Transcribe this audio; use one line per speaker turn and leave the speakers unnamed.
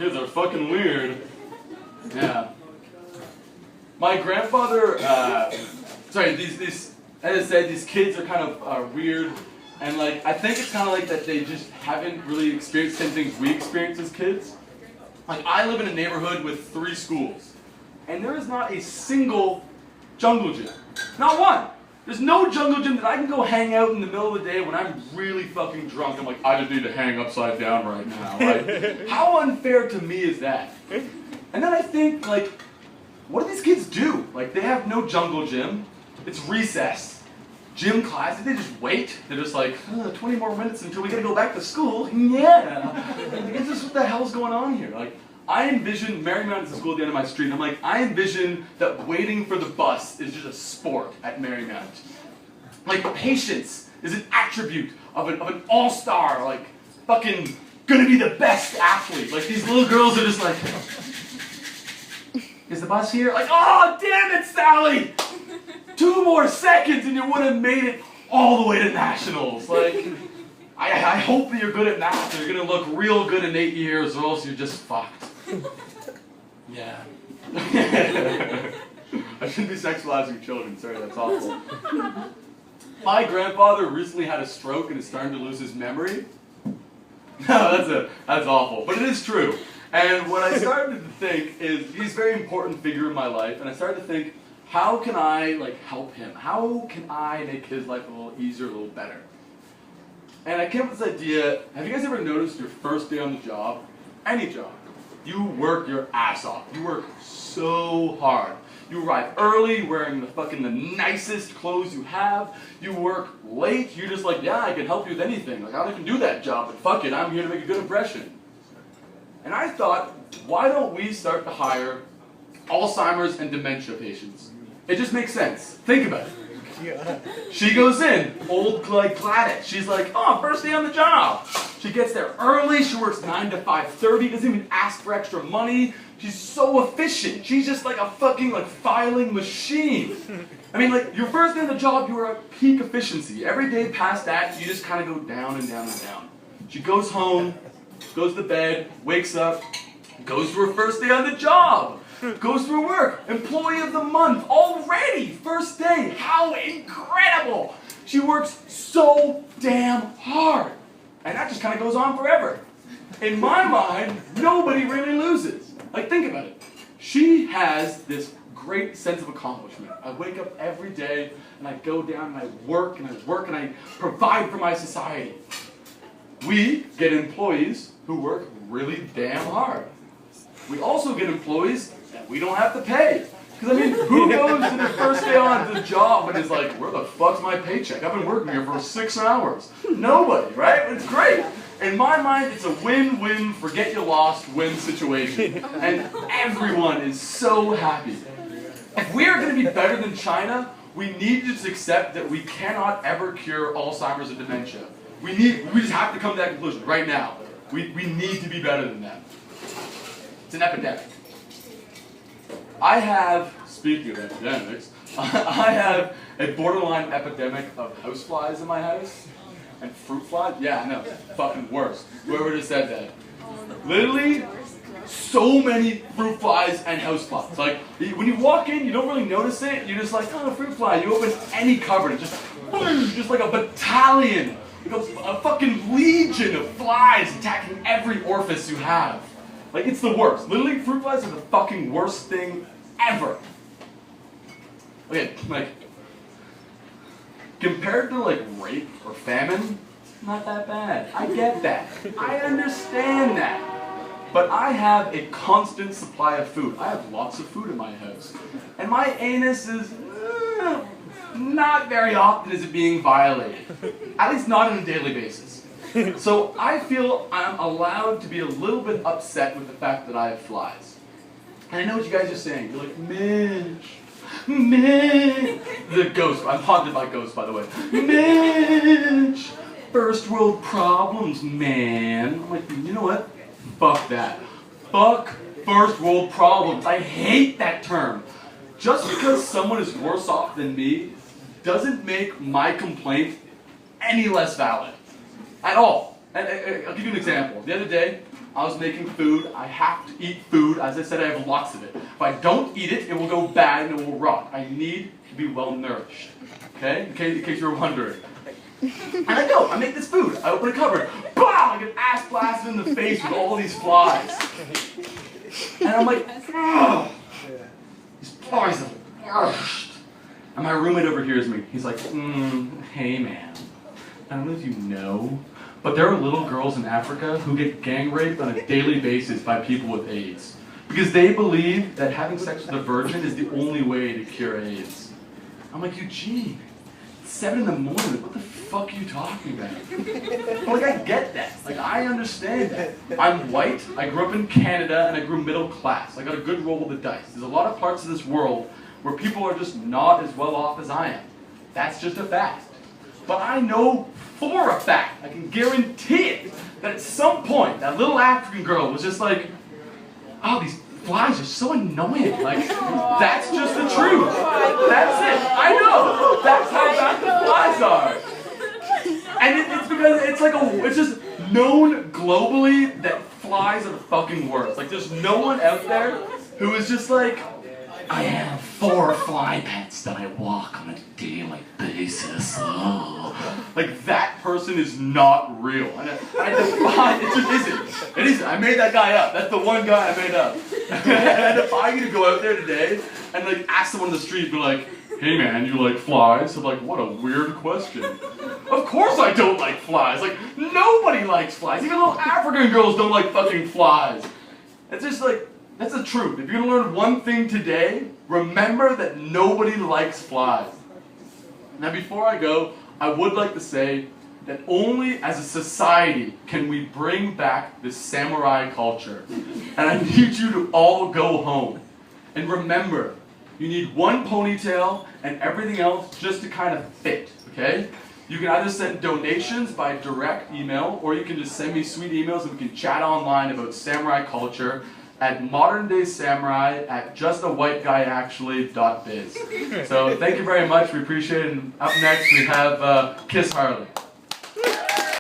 kids are fucking weird. Yeah. My grandfather, sorry, as I said, these kids are kind of weird, and like, I think it's kind of like that they just haven't really experienced the same things we experienced as kids. Like, I live in a neighborhood with 3 schools, and there is not a single jungle gym. Not one. There's no jungle gym that I can go hang out in the middle of the day when I'm really fucking drunk. I'm like, I just need to hang upside down right now. Like, how unfair to me is that? And then I think, like, what do these kids do? Like, they have no jungle gym. It's recess. Gym class, they just wait. They're just like, 20 more minutes until we gotta go back to school. Yeah. It's just what the hell's going on here? Like, I envision, Marymount is a school at the end of my street, and I'm like, I envision that waiting for the bus is just a sport at Marymount. Like, patience is an attribute of an all-star, like, fucking gonna be the best athlete. Like, these little girls are just like, is the bus here? Like, oh, damn it, Sally! 2 more seconds and you would have made it all the way to nationals. Like, I hope that you're good at math and you're gonna look real good in 8 years, or else you're just fucked. Yeah. I shouldn't be sexualizing children, sorry, that's awful. My grandfather recently had a stroke and is starting to lose his memory. No, that's awful, but it is true. And what I started to think is, he's a very important figure in my life, and I started to think, how can I like help him? How can I make his life a little easier, a little better? And I came up with this idea, have you guys ever noticed your first day on the job? Any job. You work your ass off. You work so hard. You arrive early, wearing the nicest clothes you have. You work late, you're just like, yeah, I can help you with anything. Like, I can do that job, but fuck it, I'm here to make a good impression. And I thought, why don't we start to hire Alzheimer's and dementia patients? It just makes sense. Think about it. She goes in, old like Gladys. She's like, oh, first day on the job. She gets there early, she works 9 to 5:30, doesn't even ask for extra money. She's so efficient. She's just like a fucking like filing machine. I mean, like, your first day on the job, you are at peak efficiency. Every day past that, you just kind of go down and down and down. She goes home, goes to bed, wakes up, goes to her first day on the job. Goes through work, employee of the month, already, first day, how incredible! She works so damn hard. And that just kind of goes on forever. In my mind, nobody really loses. Like, think about it. She has this great sense of accomplishment. I wake up every day, and I go down, and I work, and I provide for my society. We get employees who work really damn hard. We also get employees that we don't have to pay. Because, I mean, who goes to their first day on the job and is like, where the fuck's my paycheck? I've been working here for 6 hours. Nobody, right? It's great. In my mind, it's a win-win, forget you lost, win situation. And everyone is so happy. If we are going to be better than China, we need to just accept that we cannot ever cure Alzheimer's and dementia. We just have to come to that conclusion right now. We need to be better than them. It's an epidemic. I have, speaking of epidemics, I have a borderline epidemic of houseflies in my house. And fruit flies? Yeah, I know. Fucking worse. Whoever just said that. Literally, so many fruit flies and houseflies. Like, when you walk in, you don't really notice it. You're just like, oh, a fruit fly. You open any cupboard, just like a battalion. Like a fucking legion of flies attacking every orifice you have. Like, it's the worst. Literally, fruit flies are the fucking worst thing ever. Okay, like, compared to, like, rape or famine, not that bad. I get that. I understand that. But I have a constant supply of food. I have lots of food in my house. And my anus is not very often is it being violated. At least not on a daily basis. So I feel I'm allowed to be a little bit upset with the fact that I have flies. And I know what you guys are saying. You're like, Mitch, the ghost. I'm haunted by ghosts, by the way. Mitch, first world problems, man. I'm like, you know what? Fuck that. Fuck first world problems. I hate that term. Just because someone is worse off than me doesn't make my complaint any less valid. At all. And I'll give you an example. The other day, I was making food. I have to eat food. As I said, I have lots of it. If I don't eat it, it will go bad and it will rot. I need to be well nourished. Okay? In case you were wondering. And I go, I make this food. I open a cupboard. Bah! I get ass blasted in the face with all these flies. And I'm like, ugh! These flies are the worst. And my roommate overhears me. He's like, hey man, I don't know if you know, but there are little girls in Africa who get gang raped on a daily basis by people with AIDS. Because they believe that having sex with a virgin is the only way to cure AIDS. I'm like, Eugene, it's 7 in the morning. What the fuck are you talking about? But like, I get that. Like, I understand that. I'm white, I grew up in Canada, and I grew middle class. I got a good roll of the dice. There's a lot of parts of this world where people are just not as well off as I am. That's just a fact. But I know for a fact, I can guarantee it, that at some point, that little African girl was just like, oh, these flies are so annoying. Like, that's just the truth. That's it. I know. That's how bad the flies are. And it's because it's just known globally that flies are the fucking worst. Like, there's no one out there who is just like, I have 4 fly pets that I walk on a daily basis. Oh. Like, that person is not real. And I defy, it just isn't. It isn't. I made that guy up. That's the one guy I made up. And I defy you to go out there today and like ask someone on the street, be like, hey man, you like flies? I'm like, what a weird question. Of course I don't like flies. Like, nobody likes flies. Even little African girls don't like fucking flies. It's just like, that's the truth. If you're going to learn one thing today, remember that nobody likes flies. Now before I go, I would like to say that only as a society can we bring back this samurai culture. And I need you to all go home. And remember, you need one ponytail and everything else just to kind of fit, okay? You can either send donations by direct email, or you can just send me sweet emails and we can chat online about samurai culture at moderndaysamurai@justawhiteGuyActually.biz. So thank you very much, we appreciate it. And up next we have Kiss Harley.